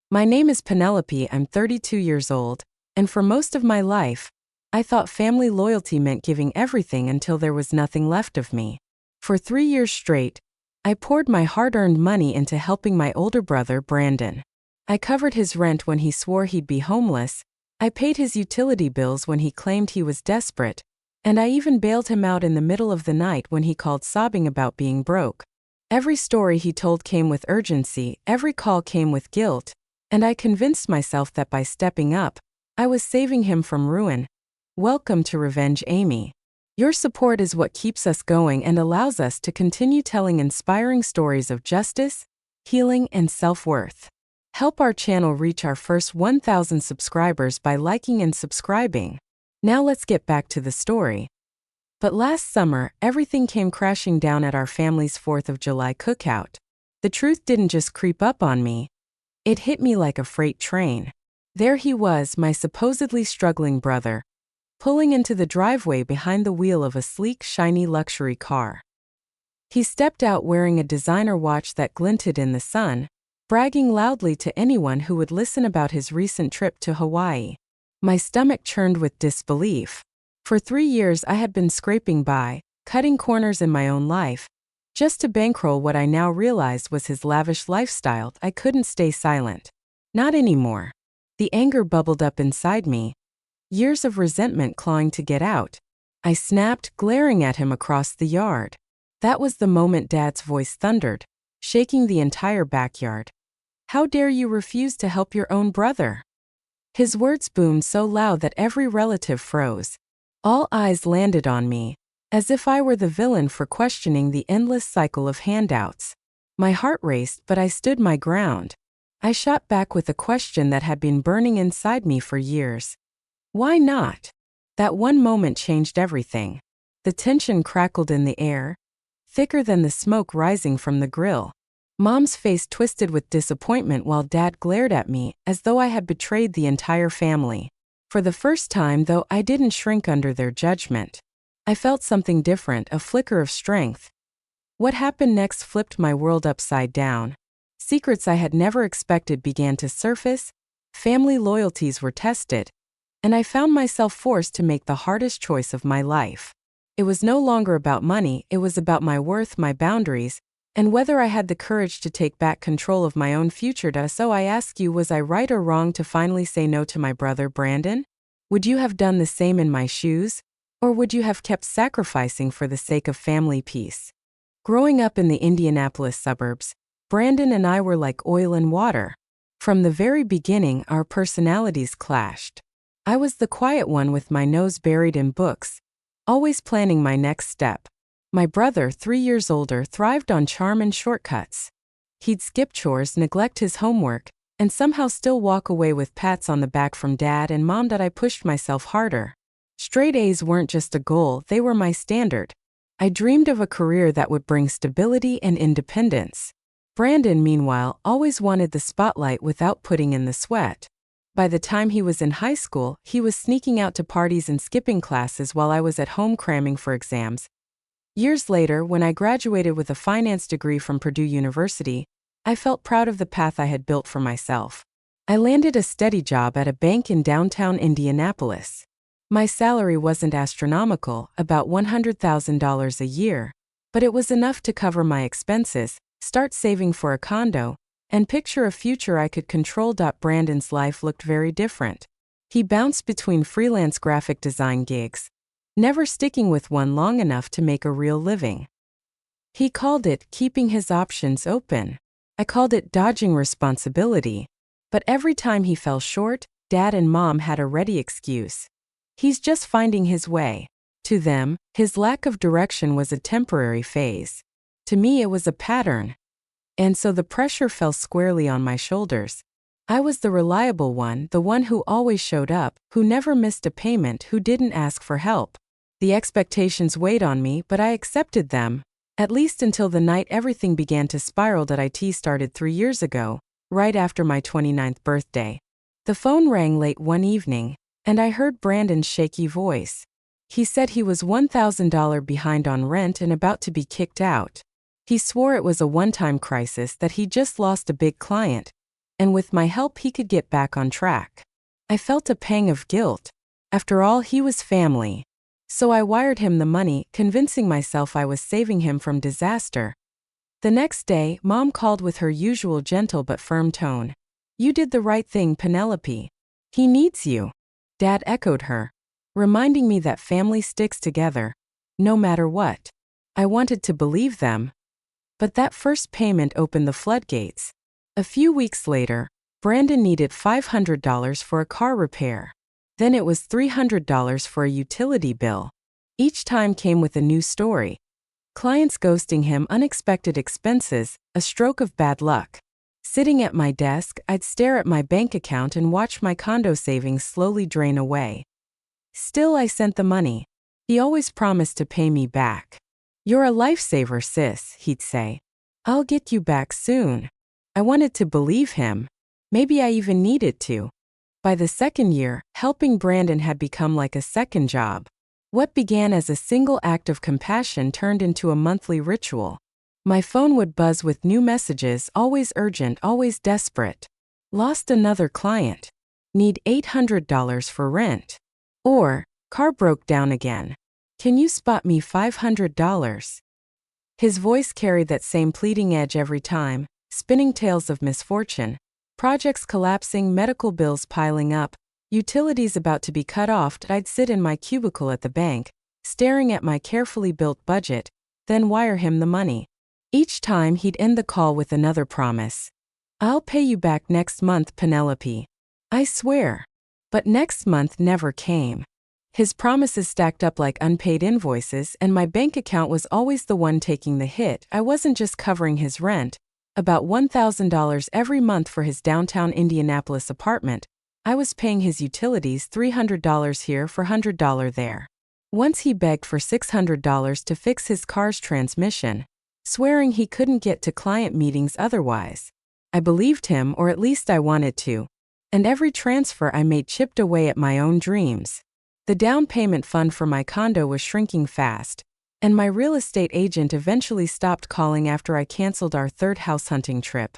My name is Penelope, I'm 32 years old, and for most of my life, I thought family loyalty meant giving everything until there was nothing left of me. For 3 years straight, I poured my hard-earned money into helping my older brother, Brandon. I covered his rent when he swore he'd be homeless, I paid his utility bills when he claimed he was desperate, and I even bailed him out in the middle of the night when he called sobbing about being broke. Every story he told came with urgency, every call came with guilt, and I convinced myself that by stepping up, I was saving him from ruin. Welcome to Revenge, Amy. Your support is what keeps us going and allows us to continue telling inspiring stories of justice, healing, and self-worth. Help our channel reach our first 1,000 subscribers by liking and subscribing. Now let's get back to the story. But last summer, everything came crashing down at our family's 4th of July cookout. The truth didn't just creep up on me. It hit me like a freight train. There he was, my supposedly struggling brother, pulling into the driveway behind the wheel of a sleek, shiny luxury car. He stepped out wearing a designer watch that glinted in the sun, bragging loudly to anyone who would listen about his recent trip to Hawaii. My stomach churned with disbelief. For 3 years I had been scraping by, cutting corners in my own life, just to bankroll what I now realized was his lavish lifestyle. I couldn't stay silent. Not anymore. The anger bubbled up inside me, years of resentment clawing to get out. I snapped, glaring at him across the yard. That was the moment Dad's voice thundered, shaking the entire backyard. How dare you refuse to help your own brother? His words boomed so loud that every relative froze. All eyes landed on me, as if I were the villain for questioning the endless cycle of handouts. My heart raced, but I stood my ground. I shot back with a question that had been burning inside me for years. Why not? That one moment changed everything. The tension crackled in the air, thicker than the smoke rising from the grill. Mom's face twisted with disappointment while Dad glared at me as though I had betrayed the entire family. For the first time, though, I didn't shrink under their judgment. I felt something different, a flicker of strength. What happened next flipped my world upside down. Secrets I had never expected began to surface, family loyalties were tested, and I found myself forced to make the hardest choice of my life. It was no longer about money, it was about my worth, my boundaries, and whether I had the courage to take back control of my own future. So I ask you, was I right or wrong to finally say no to my brother Brandon? Would you have done the same in my shoes? Or would you have kept sacrificing for the sake of family peace? Growing up in the Indianapolis suburbs, Brandon and I were like oil and water. From the very beginning, our personalities clashed. I was the quiet one with my nose buried in books, always planning my next step. My brother, 3 years older, thrived on charm and shortcuts. He'd skip chores, neglect his homework, and somehow still walk away with pats on the back from Dad and Mom that I pushed myself harder. Straight A's weren't just a goal, they were my standard. I dreamed of a career that would bring stability and independence. Brandon, meanwhile, always wanted the spotlight without putting in the sweat. By the time he was in high school, he was sneaking out to parties and skipping classes while I was at home cramming for exams. Years later, when I graduated with a finance degree from Purdue University, I felt proud of the path I had built for myself. I landed a steady job at a bank in downtown Indianapolis. My salary wasn't astronomical, about $100,000 a year, but it was enough to cover my expenses, start saving for a condo, and picture a future I could control. Brandon's life looked very different. He bounced between freelance graphic design gigs, never sticking with one long enough to make a real living. He called it keeping his options open. I called it dodging responsibility. But every time he fell short, Dad and Mom had a ready excuse. He's just finding his way. To them, his lack of direction was a temporary phase. To me, it was a pattern. And so the pressure fell squarely on my shoulders. I was the reliable one, the one who always showed up, who never missed a payment, who didn't ask for help. The expectations weighed on me, but I accepted them, at least until the night everything began to spiral. It started 3 years ago, right after my 29th birthday. The phone rang late one evening, and I heard Brandon's shaky voice. He said he was $1,000 behind on rent and about to be kicked out. He swore it was a one-time crisis, that he just lost a big client, and with my help he could get back on track. I felt a pang of guilt. After all, he was family. So I wired him the money, convincing myself I was saving him from disaster. The next day, Mom called with her usual gentle but firm tone. "You did the right thing, Penelope. He needs you." Dad echoed her, reminding me that family sticks together, no matter what. I wanted to believe them. But that first payment opened the floodgates. A few weeks later, Brandon needed $500 for a car repair. Then it was $300 for a utility bill. Each time came with a new story. Clients ghosting him, unexpected expenses, a stroke of bad luck. Sitting at my desk, I'd stare at my bank account and watch my condo savings slowly drain away. Still, I sent the money. He always promised to pay me back. "You're a lifesaver, sis," he'd say. "I'll get you back soon." I wanted to believe him. Maybe I even needed to. By the second year, helping Brandon had become like a second job. What began as a single act of compassion turned into a monthly ritual. My phone would buzz with new messages, always urgent, always desperate. "Lost another client. Need $800 for rent." Or, "Car broke down again. Can you spot me $500? His voice carried that same pleading edge every time, spinning tales of misfortune. Projects collapsing, medical bills piling up, utilities about to be cut off. I'd sit in my cubicle at the bank, staring at my carefully built budget, then wire him the money. Each time he'd end the call with another promise. "I'll pay you back next month, Penelope. I swear." But next month never came. His promises stacked up like unpaid invoices, and my bank account was always the one taking the hit. I wasn't just covering his rent, about $1,000 every month for his downtown Indianapolis apartment. I was paying his utilities, $300 here for $100 there. Once he begged for $600 to fix his car's transmission, swearing he couldn't get to client meetings otherwise. I believed him, or at least I wanted to. And every transfer I made chipped away at my own dreams. The down payment fund for my condo was shrinking fast, and my real estate agent eventually stopped calling after I canceled our third house hunting trip.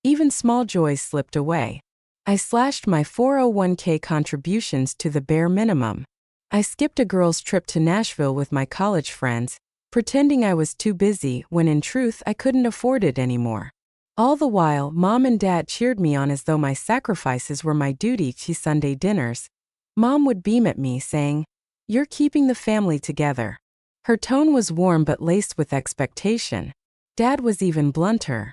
Even small joys slipped away. I slashed my 401k contributions to the bare minimum. I skipped a girls' trip to Nashville with my college friends, pretending I was too busy when in truth I couldn't afford it anymore. All the while, Mom and Dad cheered me on as though my sacrifices were my duty. To Sunday dinners, Mom would beam at me saying, "You're keeping the family together." Her tone was warm but laced with expectation. Dad was even blunter.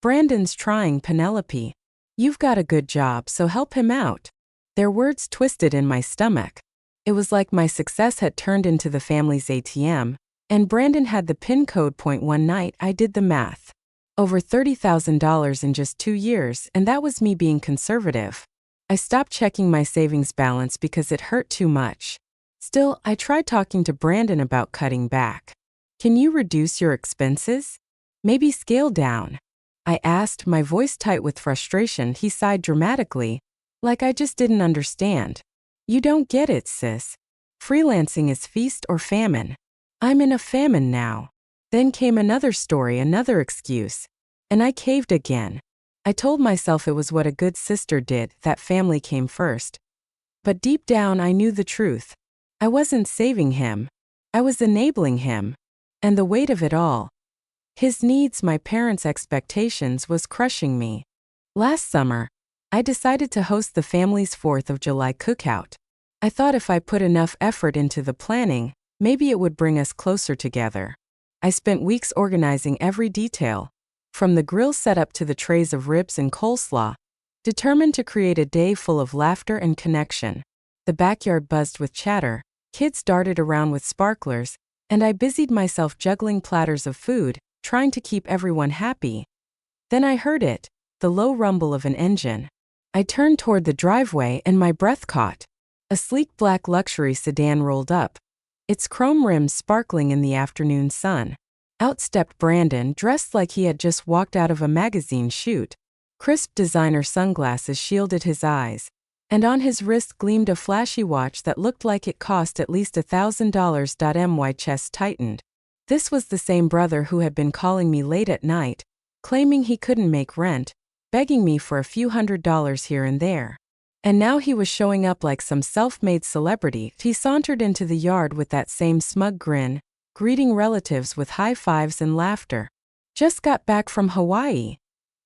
"Brandon's trying, Penelope. You've got a good job, so help him out." Their words twisted in my stomach. It was like my success had turned into the family's ATM, and Brandon had the PIN code. One night, I did the math. Over $30,000 in just 2 years, and that was me being conservative. I stopped checking my savings balance because it hurt too much. Still, I tried talking to Brandon about cutting back. "Can you reduce your expenses? Maybe scale down?" I asked, my voice tight with frustration. He sighed dramatically, like I just didn't understand. "You don't get it, sis. Freelancing is feast or famine. I'm in a famine now." Then came another story, another excuse, and I caved again. I told myself it was what a good sister did, that family came first. But deep down I knew the truth. I wasn't saving him. I was enabling him. And the weight of it all, his needs, my parents' expectations, was crushing me. Last summer, I decided to host the family's 4th of July cookout. I thought if I put enough effort into the planning, maybe it would bring us closer together. I spent weeks organizing every detail, from the grill setup to the trays of ribs and coleslaw, determined to create a day full of laughter and connection. The backyard buzzed with chatter, kids darted around with sparklers, and I busied myself juggling platters of food, trying to keep everyone happy. Then I heard it, the low rumble of an engine. I turned toward the driveway and my breath caught. A sleek black luxury sedan rolled up, its chrome rims sparkling in the afternoon sun. Out stepped Brandon, dressed like he had just walked out of a magazine shoot. Crisp designer sunglasses shielded his eyes, and on his wrist gleamed a flashy watch that looked like it cost at least $1,000. My chest tightened. This was the same brother who had been calling me late at night, claiming he couldn't make rent, begging me for a few $100s here and there. And now he was showing up like some self-made celebrity. He sauntered into the yard with that same smug grin, greeting relatives with high fives and laughter. "Just got back from Hawaii,"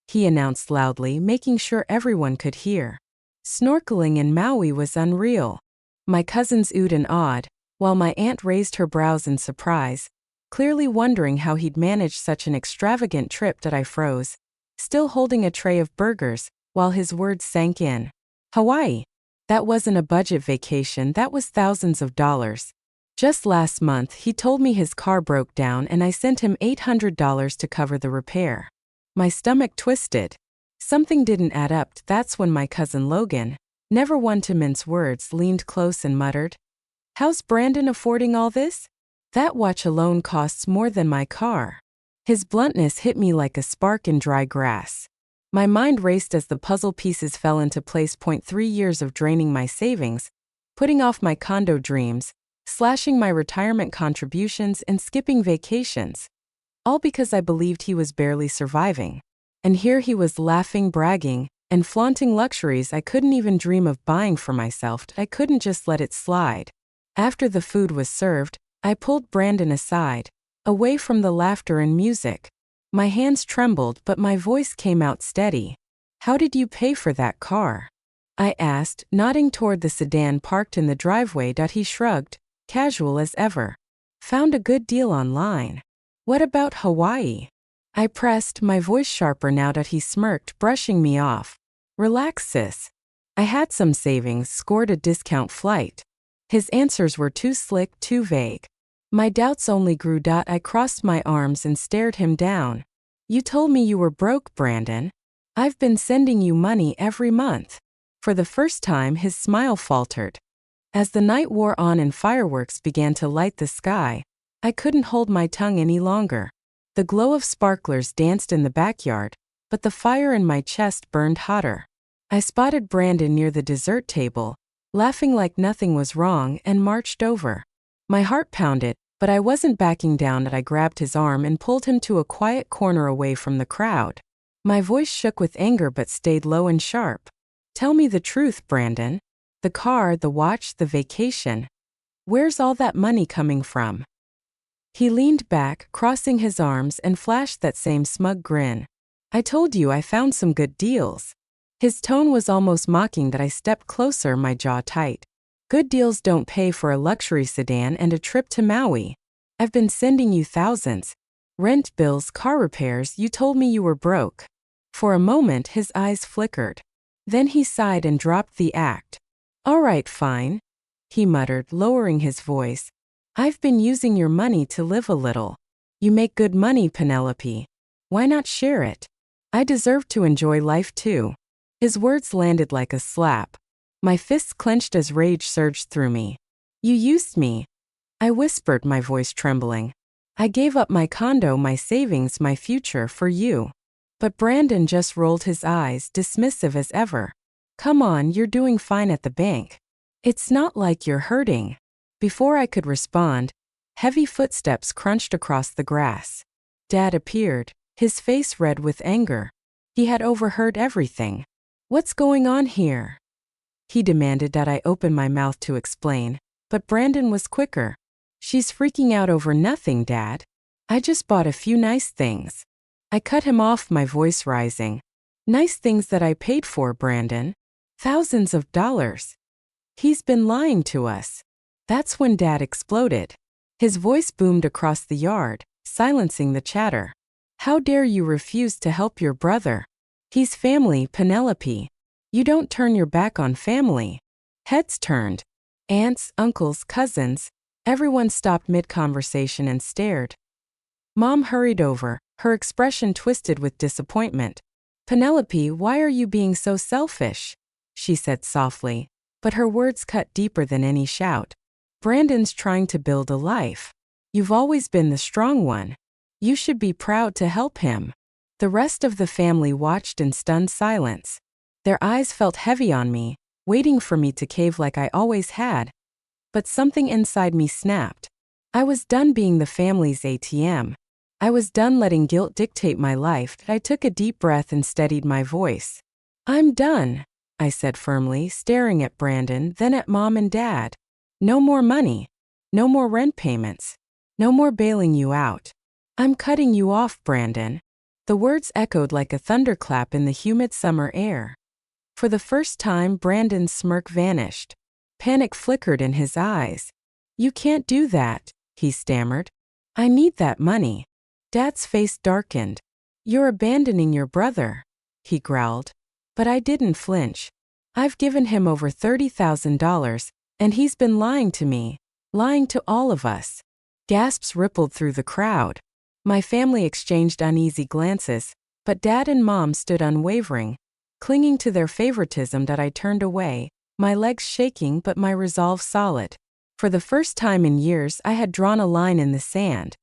he announced loudly, making sure everyone could hear. Snorkeling in Maui was unreal. My cousins oohed and awed, while my aunt raised her brows in surprise, clearly wondering how he'd managed such an extravagant trip. That I froze, still holding a tray of burgers, while his words sank in. Hawaii. That wasn't a budget vacation, that was thousands of dollars. Just last month, he told me his car broke down and I sent him $800 to cover the repair. My stomach twisted. Something didn't add up. That's when my cousin Logan, never one to mince words, leaned close and muttered, "How's Brandon affording all this? That watch alone costs more than my car." His bluntness hit me like a spark in dry grass. My mind raced as the puzzle pieces fell into place. 3 years of draining my savings, putting off my condo dreams, slashing my retirement contributions and skipping vacations. All because I believed he was barely surviving. And here he was laughing, bragging, and flaunting luxuries I couldn't even dream of buying for myself. I couldn't just let it slide. After the food was served, I pulled Brandon aside, away from the laughter and music. My hands trembled, but my voice came out steady. "How did you pay for that car?" I asked, nodding toward the sedan parked in the driveway. He shrugged, casual as ever. "Found a good deal online." "What about Hawaii?" I pressed, my voice sharper now. He smirked, brushing me off. "Relax, sis. I had some savings, scored a discount flight." His answers were too slick, too vague. My doubts only grew. I crossed my arms and stared him down. "You told me you were broke, Brandon. I've been sending you money every month." For the first time, his smile faltered. As the night wore on and fireworks began to light the sky, I couldn't hold my tongue any longer. The glow of sparklers danced in the backyard, but the fire in my chest burned hotter. I spotted Brandon near the dessert table, laughing like nothing was wrong, and marched over. My heart pounded, but I wasn't backing down. I grabbed his arm and pulled him to a quiet corner away from the crowd. My voice shook with anger but stayed low and sharp. "Tell me the truth, Brandon. The car, the watch, the vacation. Where's all that money coming from?" He leaned back, crossing his arms, and flashed that same smug grin. "I told you I found some good deals." His tone was almost mocking. I stepped closer, my jaw tight. "Good deals don't pay for a luxury sedan and a trip to Maui. I've been sending you thousands. Rent bills, car repairs. You told me you were broke." For a moment his eyes flickered. Then he sighed and dropped the act. "All right, fine," he muttered, lowering his voice. "I've been using your money to live a little. You make good money, Penelope. Why not share it? I deserve to enjoy life too." His words landed like a slap. My fists clenched as rage surged through me. "You used me," I whispered, my voice trembling. "I gave up my condo, my savings, my future for you." But Brandon just rolled his eyes, dismissive as ever. "Come on, you're doing fine at the bank. It's not like you're hurting." Before I could respond, heavy footsteps crunched across the grass. Dad appeared, his face red with anger. He had overheard everything. "What's going on here?" he demanded. I opened my mouth to explain, but Brandon was quicker. "She's freaking out over nothing, Dad. I just bought a few nice things." I cut him off, my voice rising. "Nice things that I paid for, Brandon. Thousands of dollars. He's been lying to us." That's when Dad exploded. His voice boomed across the yard, silencing the chatter. "How dare you refuse to help your brother? He's family, Penelope. You don't turn your back on family." Heads turned. Aunts, uncles, cousins. Everyone stopped mid-conversation and stared. Mom hurried over, her expression twisted with disappointment. "Penelope, why are you being so selfish?" she said softly, but her words cut deeper than any shout. "Brandon's trying to build a life. You've always been the strong one. You should be proud to help him." The rest of the family watched in stunned silence. Their eyes felt heavy on me, waiting for me to cave like I always had. But something inside me snapped. I was done being the family's ATM. I was done letting guilt dictate my life. I took a deep breath and steadied my voice. I'm done, I said firmly, staring at Brandon, then at Mom and Dad. No more money. No more rent payments. No more bailing you out. I'm cutting you off, Brandon. The words echoed like a thunderclap in the humid summer air. For the first time, Brandon's smirk vanished. Panic flickered in his eyes. You can't do that, he stammered. I need that money. Dad's face darkened. You're abandoning your brother, he growled. But I didn't flinch. I've given him over $30,000, and he's been lying to me, lying to all of us. Gasps rippled through the crowd. My family exchanged uneasy glances, but Dad and Mom stood unwavering, clinging to their favoritism that I turned away, my legs shaking but my resolve solid. For the first time in years, I had drawn a line in the sand.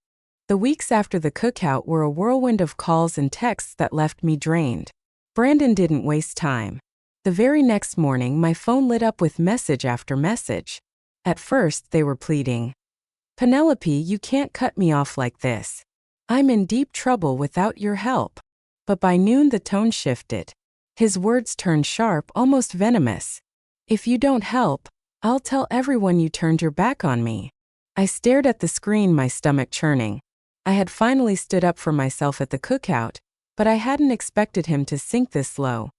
The weeks after the cookout were a whirlwind of calls and texts that left me drained. Brandon didn't waste time. The very next morning, my phone lit up with message after message. At first, they were pleading. Penelope, you can't cut me off like this. I'm in deep trouble without your help. But by noon, the tone shifted. His words turned sharp, almost venomous. If you don't help, I'll tell everyone you turned your back on me. I stared at the screen, my stomach churning. I had finally stood up for myself at the cookout, but I hadn't expected him to sink this low.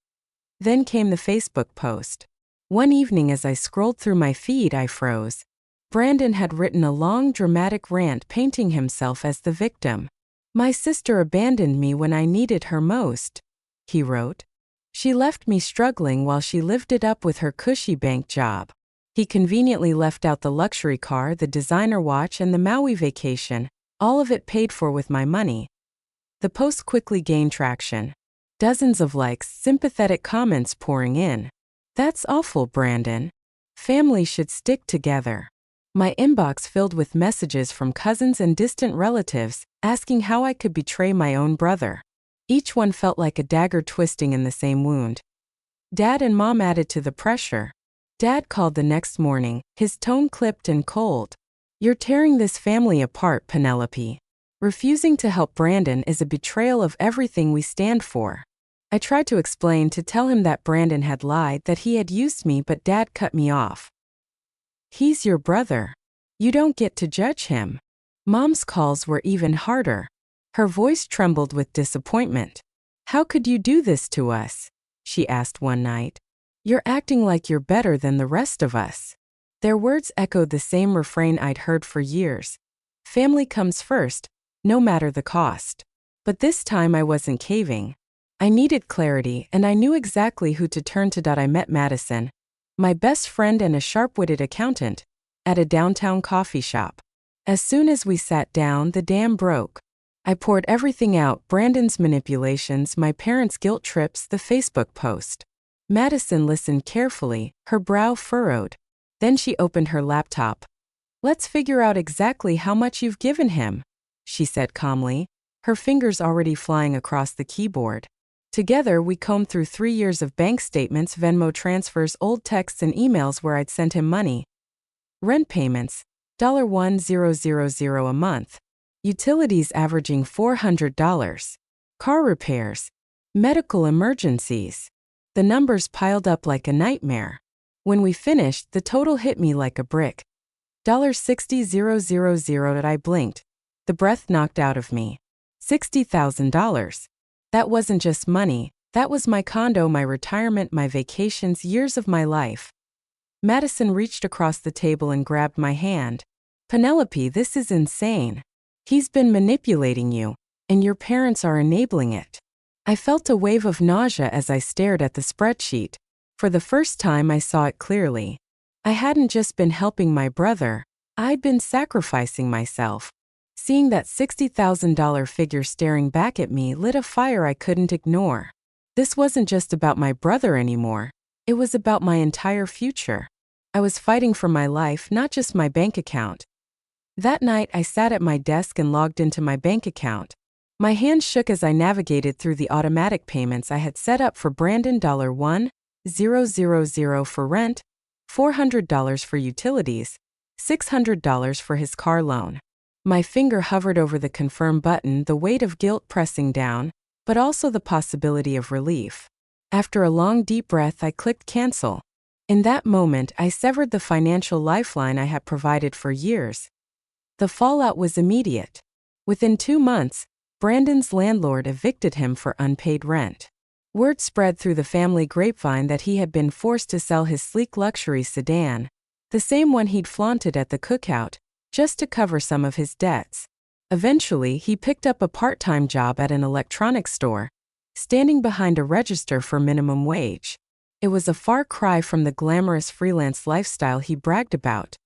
Then came the Facebook post. One evening as I scrolled through my feed, I froze. Brandon had written a long, dramatic rant painting himself as the victim. My sister abandoned me when I needed her most, he wrote. She left me struggling while she lived it up with her cushy bank job. He conveniently left out the luxury car, the designer watch, and the Maui vacation, all of it paid for with my money. The post quickly gained traction. Dozens of likes, sympathetic comments pouring in. That's awful, Brandon. Family should stick together. My inbox filled with messages from cousins and distant relatives, asking how I could betray my own brother. Each one felt like a dagger twisting in the same wound. Dad and Mom added to the pressure. Dad called the next morning, his tone clipped and cold. You're tearing this family apart, Penelope. Refusing to help Brandon is a betrayal of everything we stand for. I tried to explain, to tell him that Brandon had lied, that he had used me, but Dad cut me off. He's your brother. You don't get to judge him. Mom's calls were even harder. Her voice trembled with disappointment. How could you do this to us? She asked one night. You're acting like you're better than the rest of us. Their words echoed the same refrain I'd heard for years. Family comes first, no matter the cost. But this time I wasn't caving. I needed clarity, and I knew exactly who to turn to. I met Madison, my best friend and a sharp-witted accountant, at a downtown coffee shop. As soon as we sat down, the dam broke. I poured everything out: Brandon's manipulations, my parents' guilt trips, the Facebook post. Madison listened carefully, her brow furrowed. Then she opened her laptop. Let's figure out exactly how much you've given him, she said calmly, her fingers already flying across the keyboard. Together, we combed through 3 years of bank statements, Venmo transfers, old texts, and emails where I'd sent him money. Rent payments, $1,000 a month. Utilities averaging $400. Car repairs. Medical emergencies. The numbers piled up like a nightmare. When we finished, the total hit me like a brick. $60,000. I blinked. The breath knocked out of me. $60,000. That wasn't just money, that was my condo, my retirement, my vacations, years of my life. Madison reached across the table and grabbed my hand. Penelope, this is insane. He's been manipulating you, and your parents are enabling it. I felt a wave of nausea as I stared at the spreadsheet. For the first time, I saw it clearly. I hadn't just been helping my brother, I'd been sacrificing myself. Seeing that $60,000 figure staring back at me lit a fire I couldn't ignore. This wasn't just about my brother anymore, it was about my entire future. I was fighting for my life, not just my bank account. That night, I sat at my desk and logged into my bank account. My hands shook as I navigated through the automatic payments I had set up for Brandon. $1,000 for rent, $400 for utilities, $600 for his car loan. My finger hovered over the confirm button, the weight of guilt pressing down, but also the possibility of relief. After a long deep breath, I clicked cancel. In that moment, I severed the financial lifeline I had provided for years. The fallout was immediate. Within 2 months, Brandon's landlord evicted him for unpaid rent. Word spread through the family grapevine that he had been forced to sell his sleek luxury sedan, the same one he'd flaunted at the cookout, just to cover some of his debts. Eventually, he picked up a part-time job at an electronics store, standing behind a register for minimum wage. It was a far cry from the glamorous freelance lifestyle he bragged about.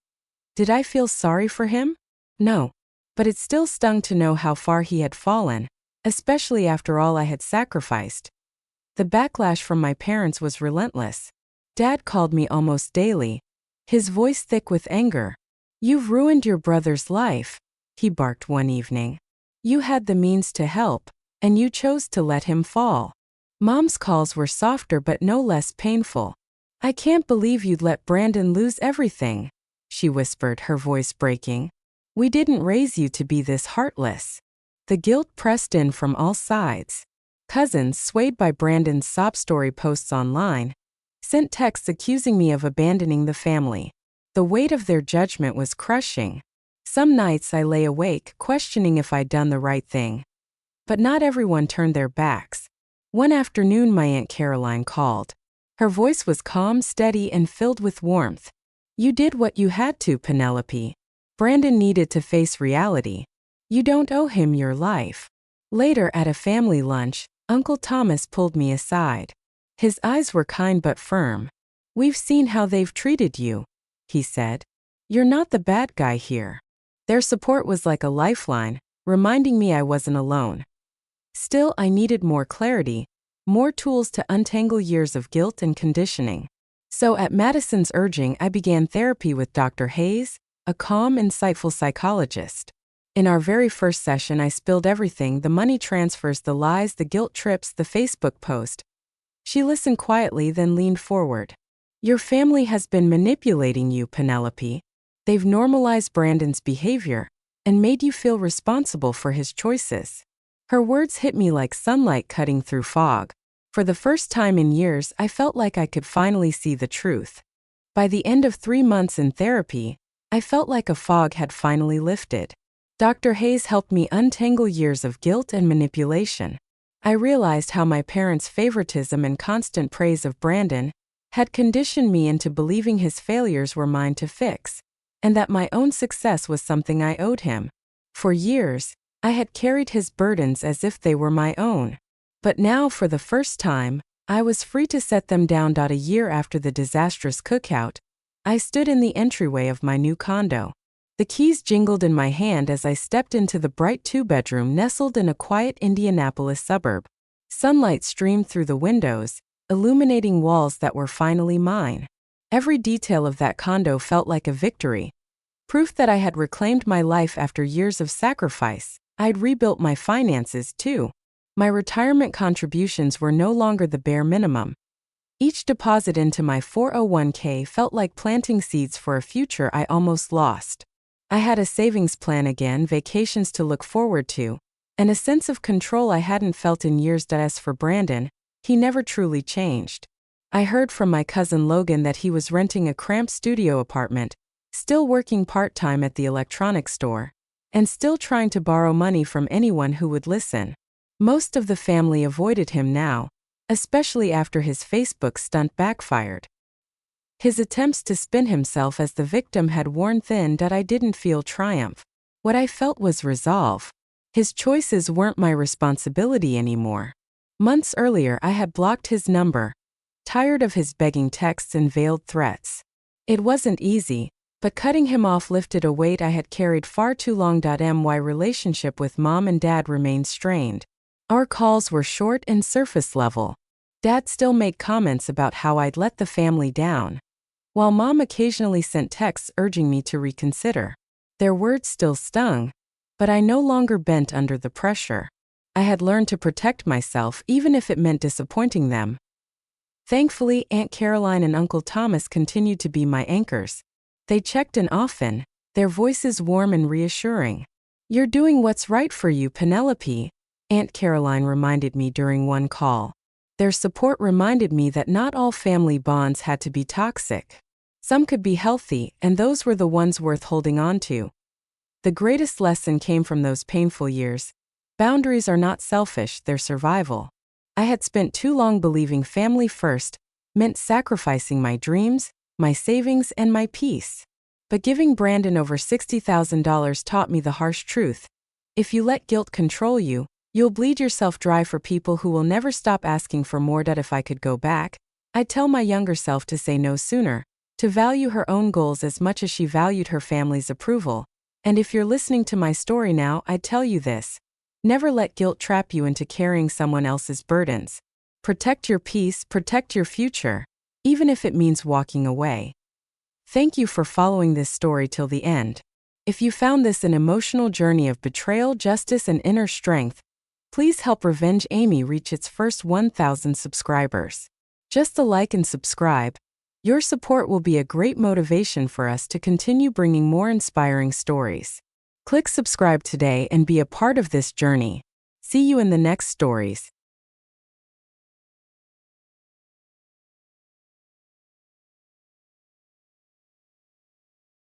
Did I feel sorry for him? No. But it still stung to know how far he had fallen, especially after all I had sacrificed. The backlash from my parents was relentless. Dad called me almost daily, his voice thick with anger. "You've ruined your brother's life," he barked one evening. "You had the means to help, and you chose to let him fall." Mom's calls were softer but no less painful. "I can't believe you'd let Brandon lose everything," she whispered, her voice breaking. "We didn't raise you to be this heartless." The guilt pressed in from all sides. Cousins, swayed by Brandon's sob story posts online, sent texts accusing me of abandoning the family. The weight of their judgment was crushing. Some nights I lay awake, questioning if I'd done the right thing. But not everyone turned their backs. One afternoon, my Aunt Caroline called. Her voice was calm, steady, and filled with warmth. "You did what you had to, Penelope. Brandon needed to face reality. You don't owe him your life." Later, at a family lunch, Uncle Thomas pulled me aside. His eyes were kind but firm. "We've seen how they've treated you," he said. "You're not the bad guy here." Their support was like a lifeline, reminding me I wasn't alone. Still, I needed more clarity, more tools to untangle years of guilt and conditioning. So at Madison's urging, I began therapy with Dr. Hayes, a calm, insightful psychologist. In our very first session, I spilled everything: the money transfers, the lies, the guilt trips, the Facebook post. She listened quietly, then leaned forward. "Your family has been manipulating you, Penelope. They've normalized Brandon's behavior and made you feel responsible for his choices." Her words hit me like sunlight cutting through fog. For the first time in years, I felt like I could finally see the truth. By the end of 3 months in therapy, I felt like a fog had finally lifted. Dr. Hayes helped me untangle years of guilt and manipulation. I realized how my parents' favoritism and constant praise of Brandon had conditioned me into believing his failures were mine to fix, and that my own success was something I owed him. For years, I had carried his burdens as if they were my own. But now, for the first time, I was free to set them down. A year after the disastrous cookout, I stood in the entryway of my new condo. The keys jingled in my hand as I stepped into the bright 2-bedroom nestled in a quiet Indianapolis suburb. Sunlight streamed through the windows, illuminating walls that were finally mine. Every detail of that condo felt like a victory. Proof that I had reclaimed my life after years of sacrifice. I'd rebuilt my finances, too. My retirement contributions were no longer the bare minimum. Each deposit into my 401k felt like planting seeds for a future I almost lost. I had a savings plan again, vacations to look forward to, and a sense of control I hadn't felt in years. As for Brandon, he never truly changed. I heard from my cousin Logan that he was renting a cramped studio apartment, still working part-time at the electronics store, and still trying to borrow money from anyone who would listen. Most of the family avoided him now, especially after his Facebook stunt backfired. His attempts to spin himself as the victim had worn thin. I didn't feel triumph. What I felt was resolve. His choices weren't my responsibility anymore. Months earlier, I had blocked his number, tired of his begging texts and veiled threats. It wasn't easy, but cutting him off lifted a weight I had carried far too long. My relationship with Mom and Dad remained strained. Our calls were short and surface level. Dad still made comments about how I'd let the family down, while Mom occasionally sent texts urging me to reconsider. Their words still stung, but I no longer bent under the pressure. I had learned to protect myself even if it meant disappointing them. Thankfully, Aunt Caroline and Uncle Thomas continued to be my anchors. They checked in often, their voices warm and reassuring. "You're doing what's right for you, Penelope," Aunt Caroline reminded me during one call. Their support reminded me that not all family bonds had to be toxic. Some could be healthy, and those were the ones worth holding on to. The greatest lesson came from those painful years. Boundaries are not selfish, they're survival. I had spent too long believing family first meant sacrificing my dreams, my savings, and my peace. But giving Brandon over $60,000 taught me the harsh truth. If you let guilt control you, you'll bleed yourself dry for people who will never stop asking for more. That if I could go back, I'd tell my younger self to say no sooner, to value her own goals as much as she valued her family's approval. And if you're listening to my story now, I'd tell you this. Never let guilt trap you into carrying someone else's burdens. Protect your peace, protect your future, even if it means walking away. Thank you for following this story till the end. If you found this an emotional journey of betrayal, justice, and inner strength, please help Revenge Amy reach its first 1,000 subscribers. Just a like and subscribe. Your support will be a great motivation for us to continue bringing more inspiring stories. Click subscribe today and be a part of this journey. See you in the next stories.